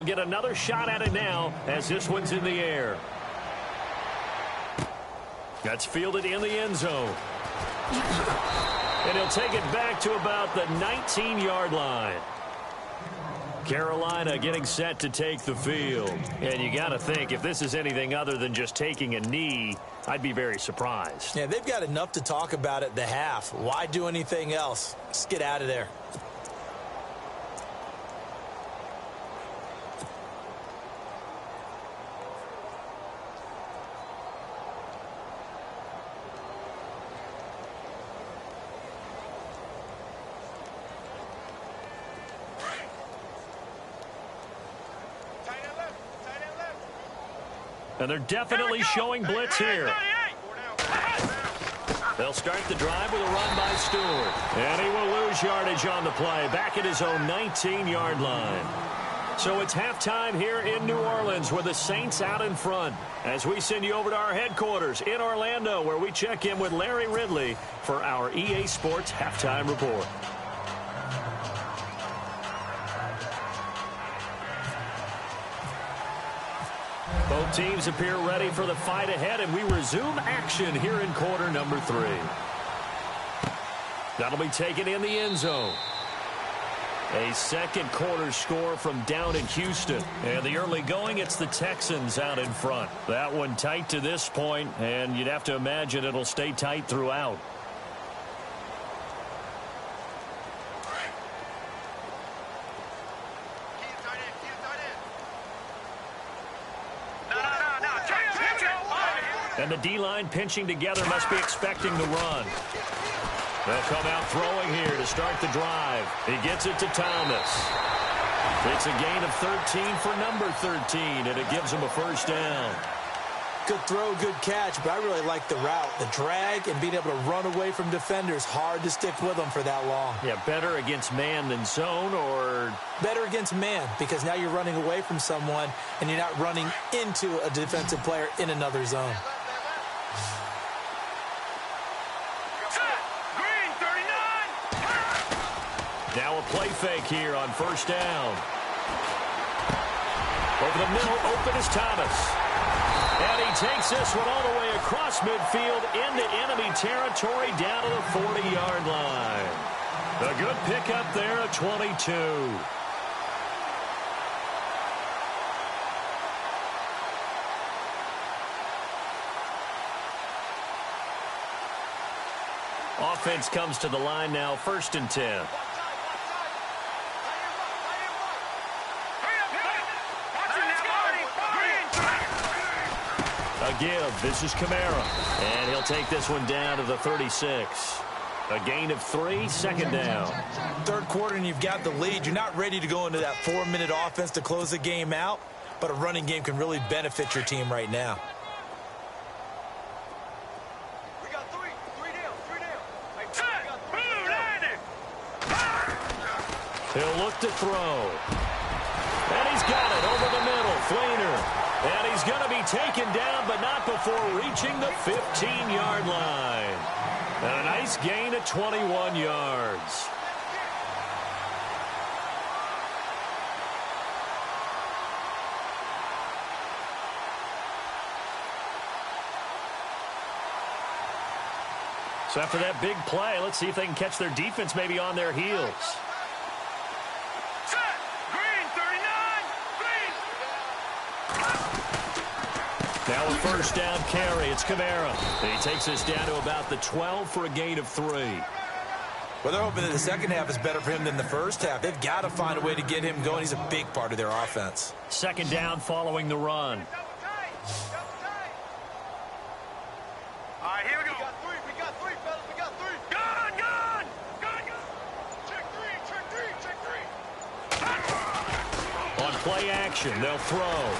get another shot at it now as this one's in the air. That's fielded in the end zone. And he'll take it back to about the 19-yard line. Carolina getting set to take the field. And you got to think, if this is anything other than just taking a knee, I'd be very surprised. Yeah, they've got enough to talk about at the half. Why do anything else? Just get out of there. And they're definitely showing blitz here. They'll start the drive with a run by Stewart. And he will lose yardage on the play, back at his own 19-yard line. So it's halftime here in New Orleans with the Saints out in front. As we send you over to our headquarters in Orlando, where we check in with Larry Ridley for our EA Sports Halftime Report. Both teams appear ready for the fight ahead, and we resume action here in quarter number 3. That'll be taken in the end zone. A second quarter score from down in Houston. And the early going, it's the Texans out in front. That one tight to this point, and you'd have to imagine it'll stay tight throughout. And the D-line pinching together must be expecting the run. They'll come out throwing here to start the drive. He gets it to Thomas. It's a gain of 13 for number 13, and it gives him a first down. Good throw, good catch, but I really like the route. The drag and being able to run away from defenders, hard to stick with them for that long. Yeah, better against man than zone, or? Better against man, because now you're running away from someone, and you're not running into a defensive player in another zone. Now a play fake here on first down. Over the middle, open is Thomas. And he takes this one all the way across midfield into enemy territory down to the 40-yard line. A good pickup there at 22. Offense comes to the line now, 1st and 10. A give. This is Kamara. And he'll take this one down to the 36. A gain of 3, 2nd down. Third quarter and you've got the lead. You're not ready to go into that 4-minute offense to close the game out, but a running game can really benefit your team right now. We got three down. He'll look to throw. And he's got it over the middle. Fleener. And he's going to be taken down, but not before reaching the 15-yard line. And a nice gain of 21 yards. So after that big play, let's see if they can catch their defense maybe on their heels. Now a first down carry. It's Kamara. And he takes this down to about the 12 for a gain of 3. Well, they're hoping that the second half is better for him than the first half. They've got to find a way to get him going. He's a big part of their offense. 2nd down following the run. All right, here we go. We got three, fellas. We got three. Gun. Check three. On play action, they'll throw.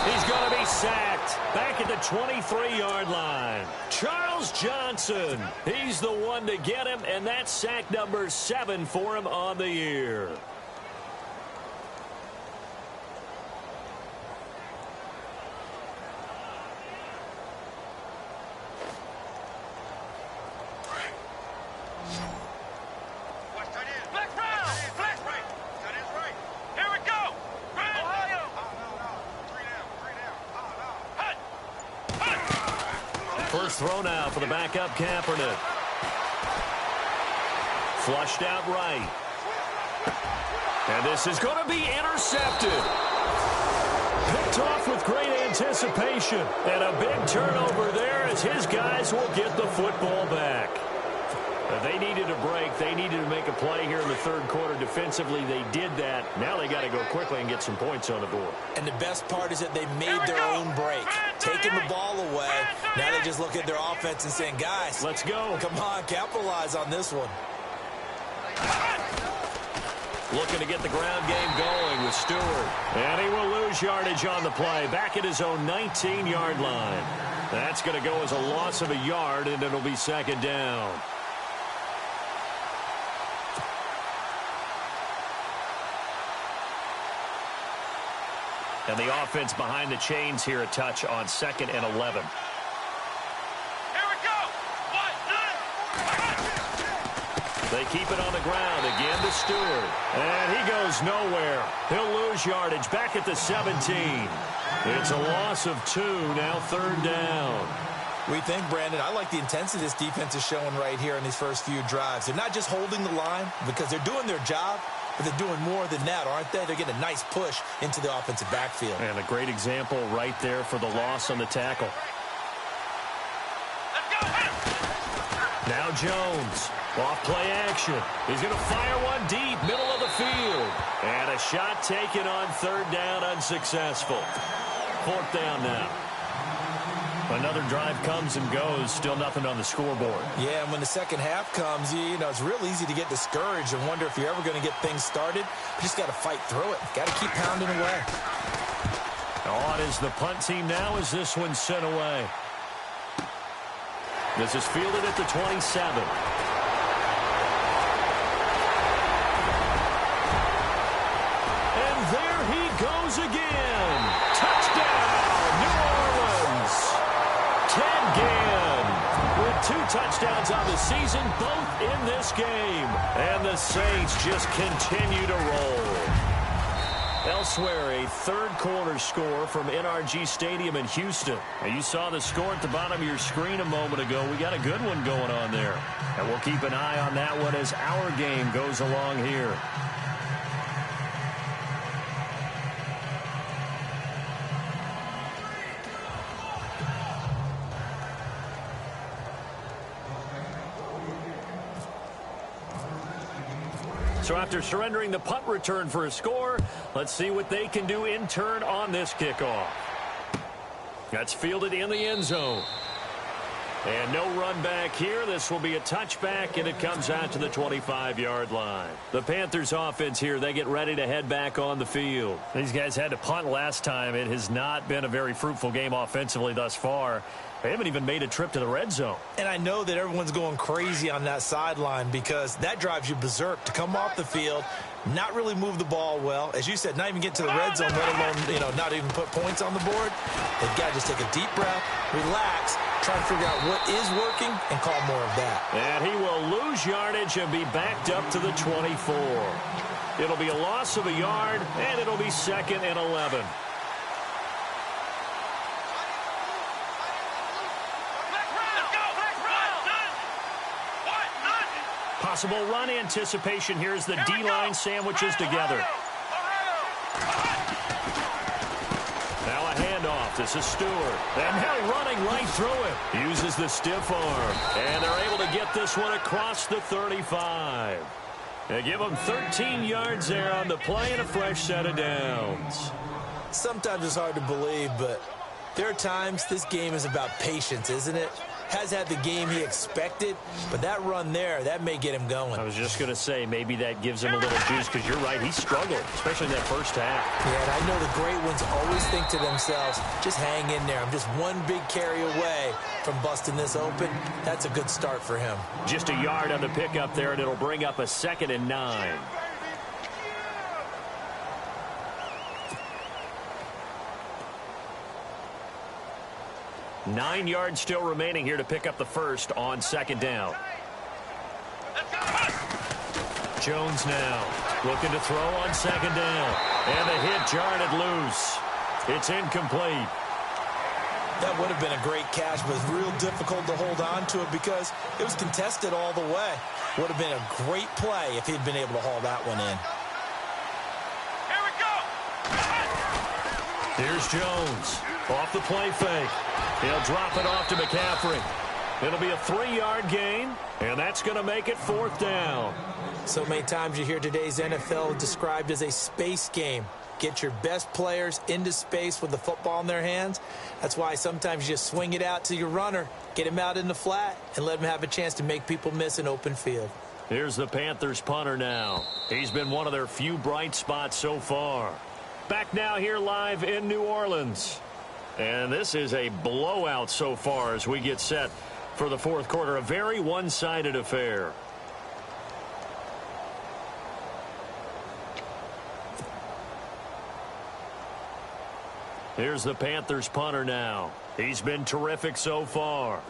He's going to be sacked back at the 23-yard line. Charles Johnson, he's the one to get him, and that's sack number 7 for him on the year. Black right. Here we go. First throw now for the backup Kaepernick. Flushed out right. And this is going to be intercepted. Picked off with great anticipation. And a big turnover there as his guys will get the football back. They needed a break. They needed to make a play here in the third quarter. Defensively, they did that. Now they got to go quickly and get some points on the board. And the best part is that they made their own break. Taking the ball away. Now they just look at their offense and saying, guys, let's go. Come on, capitalize on this one. Looking to get the ground game going with Stewart. And he will lose yardage on the play. Back at his own 19-yard line. That's going to go as a loss of a yard, and it'll be second down. And the offense behind the chains here a touch on 2nd and 11. Here we go. They keep it on the ground again to Stewart. And he goes nowhere. He'll lose yardage back at the 17. It's a loss of 2, now third down. We think, Brandon, I like the intensity this defense is showing right here in these first few drives. They're not just holding the line because they're doing their job, but they're doing more than that, aren't they? They're getting a nice push into the offensive backfield. And a great example right there for the loss on the tackle. Now Jones. Off play action. He's going to fire one deep, middle of the field. And a shot taken on third down, unsuccessful. Fourth down now. Another drive comes and goes, still nothing on the scoreboard. Yeah, and when the second half comes, you know, it's real easy to get discouraged and wonder if you're ever going to get things started. You just got to fight through it. Got to keep pounding away. On is the punt team now as this one's sent away. This is fielded at the 27. And there he goes again. Touchdown, New Orleans. Ted Ginn with 2 touchdowns on the season, both in this game. And the Saints just continue to roll. Elsewhere, a third-quarter score from NRG Stadium in Houston. Now, you saw the score at the bottom of your screen a moment ago. We got a good one going on there. And we'll keep an eye on that one as our game goes along here. So after surrendering the punt return for a score, let's see what they can do in turn on this kickoff. That's fielded in the end zone. And no run back here. This will be a touchback, and it comes out to the 25-yard line. The Panthers offense here, they get ready to head back on the field. These guys had to punt last time. It has not been a very fruitful game offensively thus far. They haven't even made a trip to the red zone. And I know that everyone's going crazy on that sideline because that drives you berserk to come off the field, not really move the ball well. As you said, not even get to the red zone, let alone, not even put points on the board. They've got to just take a deep breath, relax, try and figure out what is working, and call more of that. And he will lose yardage and be backed up to the 24. It'll be a loss of a yard, and it'll be 2nd and 11. Possible run anticipation here as the D-line sandwiches together. Now a handoff. This is Stewart. And now running right through it. Uses the stiff arm. And they're able to get this one across the 35. They give them 13 yards there on the play and a fresh set of downs. Sometimes it's hard to believe, but there are times this game is about patience, isn't it? Has had the game he expected, but that run there, that may get him going. I was just going to say, maybe that gives him a little juice, because you're right, he struggled, especially in that first half. Yeah, and I know the great ones always think to themselves, just hang in there. I'm just one big carry away from busting this open. That's a good start for him. Just a yard on the pickup there, and it'll bring up a 2nd and 9. Nine yards still remaining here to pick up the first on 2nd down. Jones now looking to throw on 2nd down. And the hit jarred it loose. It's incomplete. That would have been a great catch, but it was real difficult to hold on to it because it was contested all the way. Would have been a great play if he'd been able to haul that one in. Here we go. Here's Jones. Off the play fake. He'll drop it off to McCaffrey. It'll be a 3-yard gain, and that's going to make it 4th down. So many times you hear today's NFL described as a space game. Get your best players into space with the football in their hands. That's why sometimes you just swing it out to your runner, get him out in the flat, and let him have a chance to make people miss an open field. Here's the Panthers punter now. He's been one of their few bright spots so far. Back now here live in New Orleans. And this is a blowout so far as we get set for the 4th quarter. A very one-sided affair. Here's the Panthers punter now. He's been terrific so far.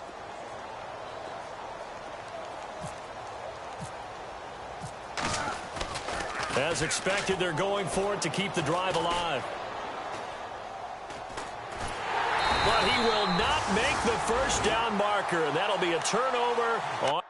As expected, they're going for it to keep the drive alive. But he will not make the first down marker. That'll be a turnover on.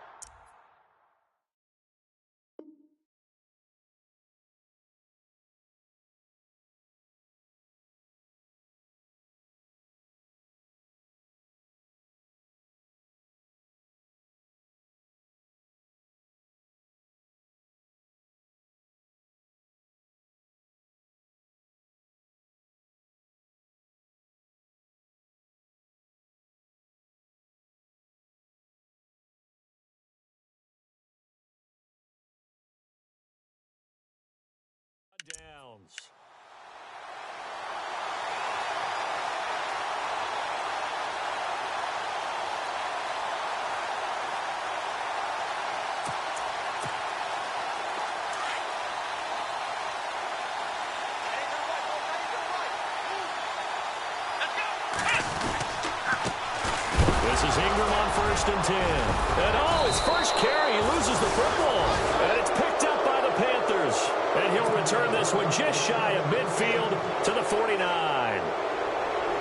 Downs. This is Ingram on 1st and 10. And his first carry, he loses the football. And it's picked up by the Panthers. And he'll return this one just shy of midfield to the 49.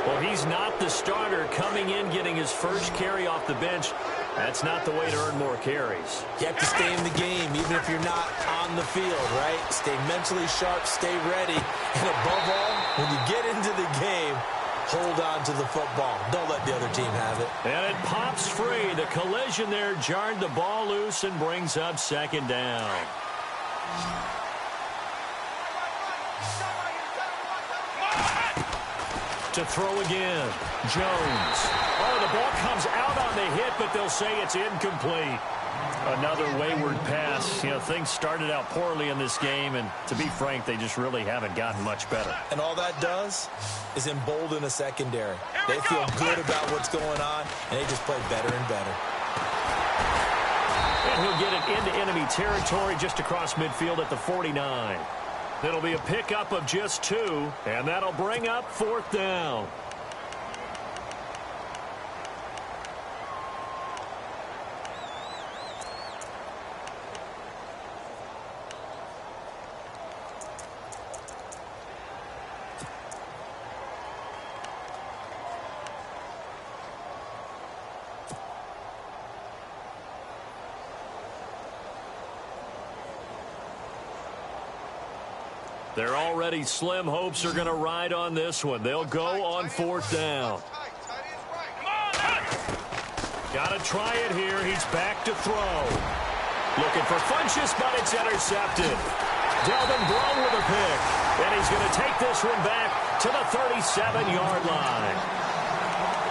Well, he's not the starter coming in, getting his first carry off the bench. That's not the way to earn more carries. You have to stay in the game, even if you're not on the field, right? Stay mentally sharp, stay ready. And above all, when you get into the game, hold on to the football. Don't let the other team have it. And it pops free. The collision there jarred the ball loose and brings up 2nd down. To throw again. Jones. Oh, the ball comes out on the hit, but they'll say it's incomplete. Another wayward pass. You know, things started out poorly in this game, and to be frank, they just really haven't gotten much better. And all that does is embolden a secondary. They feel good about what's going on, and they just play better and better. And he'll get it into enemy territory just across midfield at the 49. It'll be a pickup of just 2, and that'll bring up 4th down. They're already slim hopes are going to ride on this one. They'll go on 4th down. Got to try it here. He's back to throw. Looking for Funchess, but it's intercepted. Delvin Brown with a pick. And he's going to take this one back to the 37-yard line.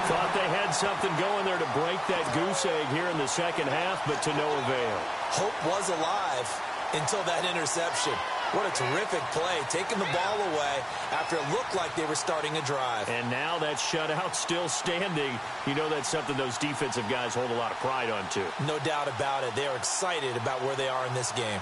Thought they had something going there to break that goose egg here in the 2nd half, but to no avail. Hope was alive until that interception. What a terrific play, taking the ball away after it looked like they were starting a drive. And now that shutout still standing. You know that's something those defensive guys hold a lot of pride on, too. No doubt about it. They are excited about where they are in this game.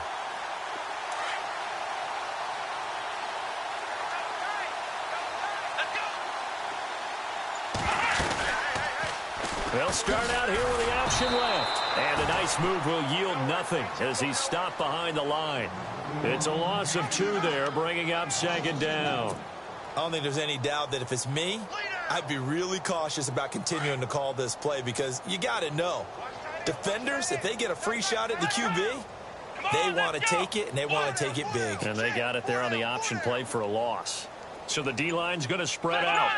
They'll start out here with the option left. And a nice move will yield nothing as he's stopped behind the line. It's a loss of 2 there, bringing up 2nd down. I don't think there's any doubt that if it's me, I'd be really cautious about continuing to call this play because you got to know, defenders, if they get a free shot at the QB, they want to take it, and they want to take it big. And they got it there on the option play for a loss. So the D-line's going to spread out.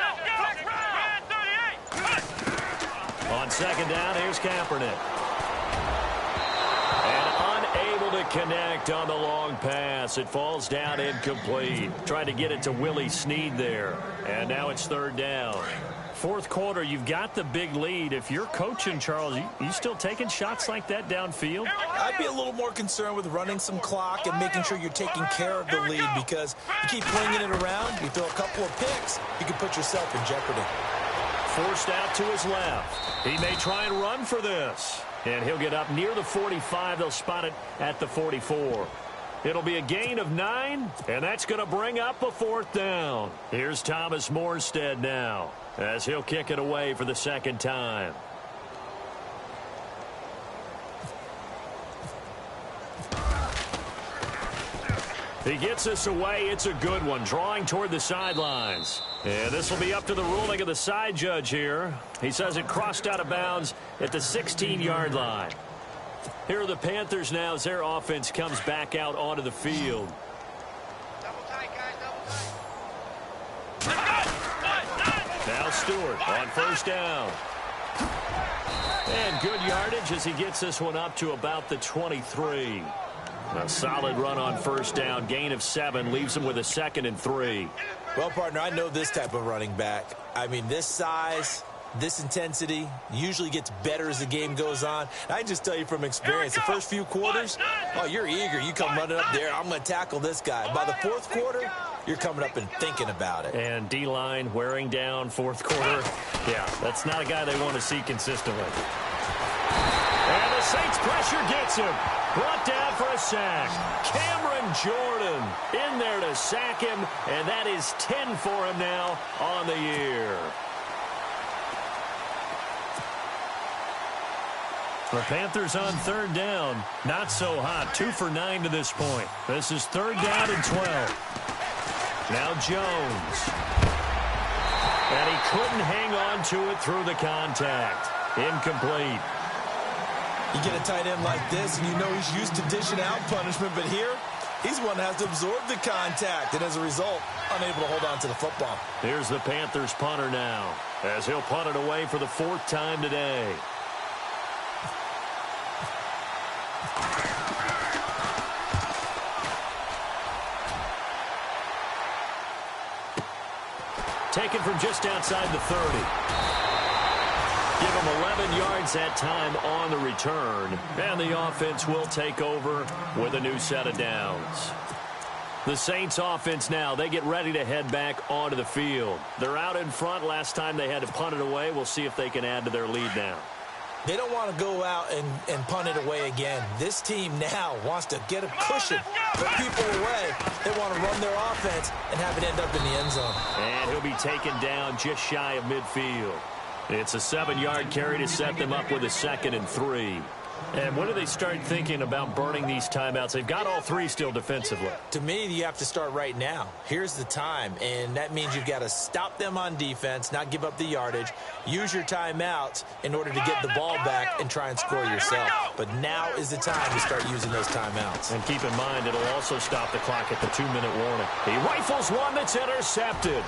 On second down, here's Kaepernick. And unable to connect on the long pass. It falls down incomplete. Tried to get it to Willie Snead there. And now it's third down. Fourth quarter, you've got the big lead. If you're coaching, Charles, you still taking shots like that downfield? I'd be a little more concerned with running some clock and making sure you're taking care of the lead, because you keep flinging it around, you throw a couple of picks, you can put yourself in jeopardy. Forced out to his left. He may try and run for this. And he'll get up near the 45. They'll spot it at the 44. It'll be a gain of 9, and that's going to bring up a fourth down. Here's Thomas Morstead now, as he'll kick it away for the second time. He gets this away. It's a good one, drawing toward the sidelines. And this will be up to the ruling of the side judge here. He says it crossed out of bounds at the 16-yard line. Here are the Panthers now as their offense comes back out onto the field. Double tight, guys, double tight. Now Stewart on first down. And good yardage as he gets this one up to about the 23. A solid run on first down. Gain of 7 leaves him with a 2nd and 3. Well, partner, I know this type of running back. I mean, this size, this intensity usually gets better as the game goes on. I just tell you from experience, the first few quarters, oh, you're eager. You come running up there, I'm going to tackle this guy. By the fourth quarter, you're coming up and thinking about it. And D-line wearing down fourth quarter. Yeah, that's not a guy they want to see consistently. And the Saints pressure gets him. Brought down for a sack. Cameron Jordan in there to sack him, and that is 10 for him now on the year. The Panthers on third down. Not so hot. 2 for 9 to this point. This is third down and 12. Now Jones. And he couldn't hang on to it through the contact. Incomplete. You get a tight end like this, and you know he's used to dishing out punishment, but here, he's one that has to absorb the contact, and as a result, unable to hold on to the football. Here's the Panthers punter now, as he'll punt it away for the 4th time today. Taken from just outside the 30. Give him 11 yards that time on the return. And the offense will take over with a new set of downs. The Saints offense now, they get ready to head back onto the field. They're out in front. Last time they had to punt it away. We'll see if they can add to their lead now. They don't want to go out and punt it away again. This team now wants to get a cushion, put people away. They want to run their offense and have it end up in the end zone. And he'll be taken down just shy of midfield. It's a 7-yard carry to set them up with a 2nd and 3. And when do they start thinking about burning these timeouts? They've got all 3 still defensively. To me, you have to start right now. Here's the time, and that means you've got to stop them on defense, not give up the yardage, use your timeouts in order to get the ball back and try and score yourself. But now is the time to start using those timeouts. And keep in mind, it'll also stop the clock at the 2-minute warning. He rifles one that's intercepted.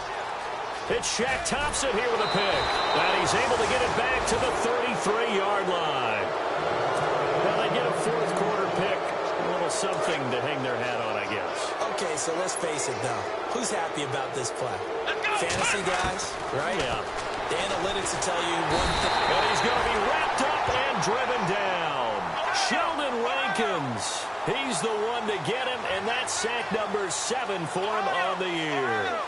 It's Shaq Thompson here with a pick. And he's able to get it back to the 33-yard line. Well, they get a fourth quarter pick. A little something to hang their hat on, I guess. Okay, so let's face it, though. Who's happy about this play? Fantasy guys, right? Yeah. The analytics will tell you one thing. And he's going to be wrapped up and driven down. Sheldon Rankins. He's the one to get him, and that's sack number 7 for him on the year.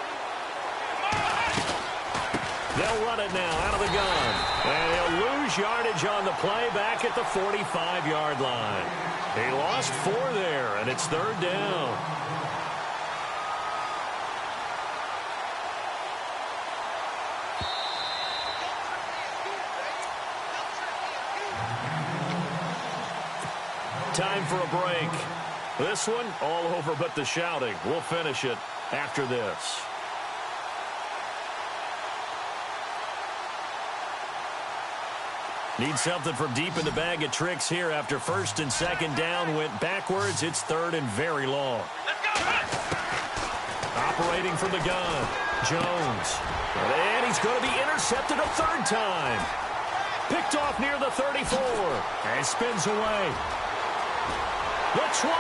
They'll run it now out of the gun. And he'll lose yardage on the play back at the 45-yard line. He lost 4 there, and it's third down. Time for a break. This one all over but the shouting. We'll finish it after this. Need something from deep in the bag of tricks here after first and second down went backwards. It's third and very long. Operating from the gun, Jones. And he's going to be intercepted a third time. Picked off near the 34. And spins away. The 20.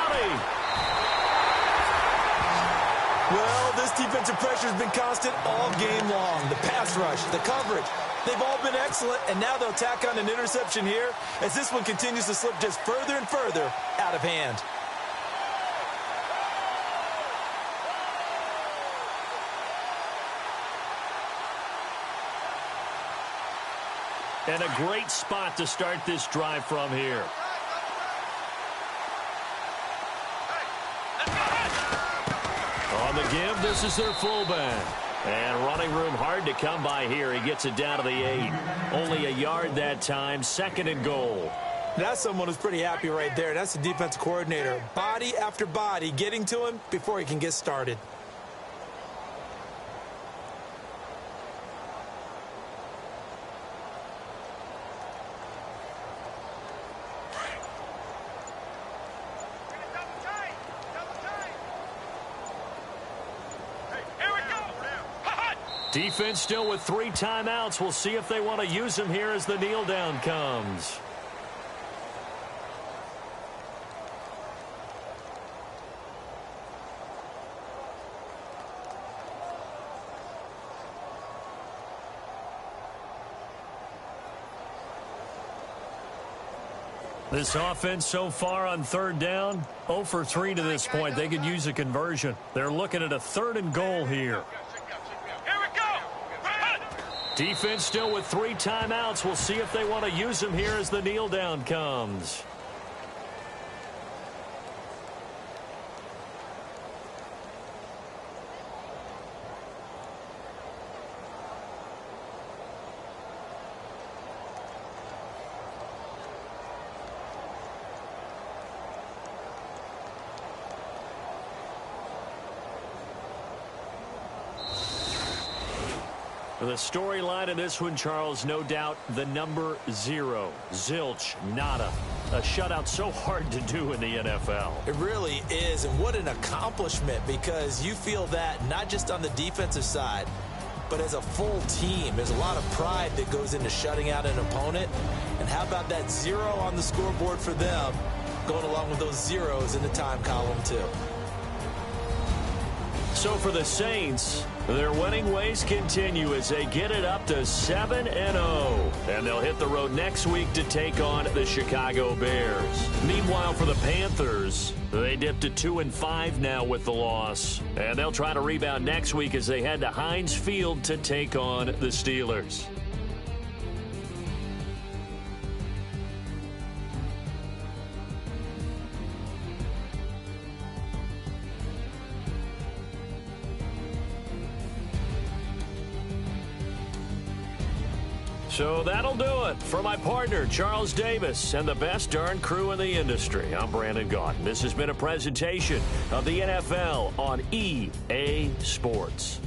Well, this defensive pressure has been constant all game long. The pass rush, the coverage, they've all been excellent, and now they'll tack on an interception here as this one continues to slip just further and further out of hand. And a great spot to start this drive from here. On the give, this is their fullback. And running room hard to come by here. He gets it down to the 8. Only a yard that time, second and goal. That's someone who's pretty happy right there. That's the defense coordinator. Body after body getting to him before he can get started. Defense still with 3 timeouts. We'll see if they want to use them here as the kneel down comes. This offense so far on third down, 0 for 3 to this point. They could use a conversion. They're looking at a third and goal here. Defense still with 3 timeouts. We'll see if they want to use them here as the kneel down comes. The storyline in this one, Charles, no doubt the number 0. Zilch, nada. A shutout so hard to do in the NFL. It really is, and what an accomplishment, because you feel that not just on the defensive side, but as a full team. There's a lot of pride that goes into shutting out an opponent. And how about that 0 on the scoreboard for them, going along with those zeros in the time column, too. So for the Saints, their winning ways continue as they get it up to 7-0. And they'll hit the road next week to take on the Chicago Bears. Meanwhile, for the Panthers, they dipped to 2-5 now with the loss. And they'll try to rebound next week as they head to Heinz Field to take on the Steelers. So that'll do it. For my partner, Charles Davis, and the best darn crew in the industry, I'm Brandon Gaudin. This has been a presentation of the NFL on EA Sports.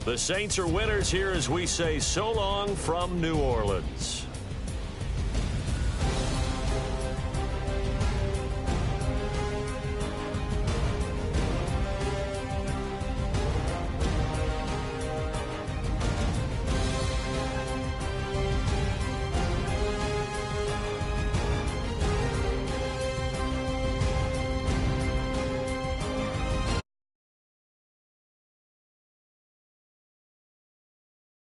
The Saints are winners here as we say so long from New Orleans.